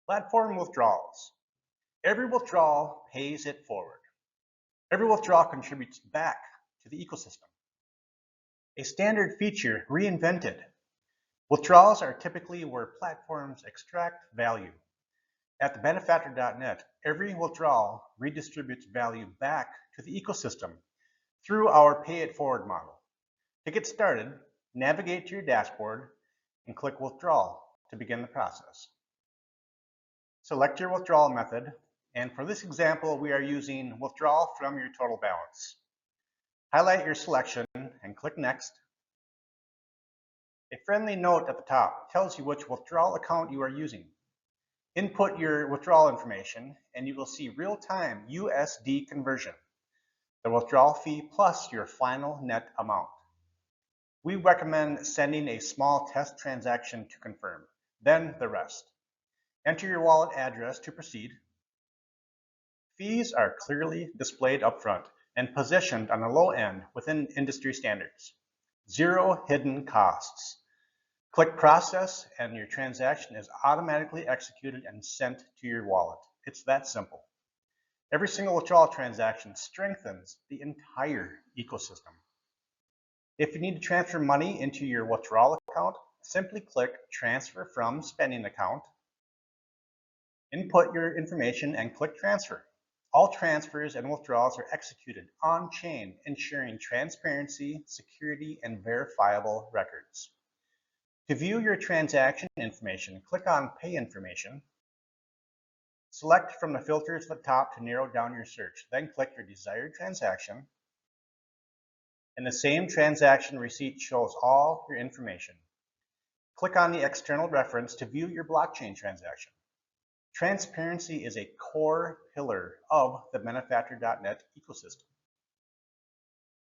Platform withdrawals. Every withdrawal pays it forward. Every withdrawal contributes back to the ecosystem. A standard feature reinvented. Withdrawals are typically where platforms extract value. At thebenefactor.net, every withdrawal redistributes value back to the ecosystem through our pay it forward model. To get started, navigate to your dashboard and click Withdrawal to begin the process. Select your withdrawal method, and for this example, we are using withdrawal from your total balance. Highlight your selection and click Next. A friendly note at the top tells you which withdrawal account you are using. Input your withdrawal information and you will see real-time USD conversion, the withdrawal fee plus your final net amount. We recommend sending a small test transaction to confirm, then the rest. Enter your wallet address to proceed. Fees are clearly displayed up front and positioned on the low end within industry standards. Zero hidden costs. Click Process and your transaction is automatically executed and sent to your wallet. It's that simple. Every single withdrawal transaction strengthens the entire ecosystem. If you need to transfer money into your withdrawal account, simply click Transfer from Spending Account. Input your information and click Transfer. All transfers and withdrawals are executed on-chain, ensuring transparency, security, and verifiable records. To view your transaction information, click on Pay Information. Select from the filters at the top to narrow down your search, then click your desired transaction. And the same transaction receipt shows all your information. Click on the external reference to view your blockchain transaction. Transparency is a core pillar of the benefactor.net ecosystem.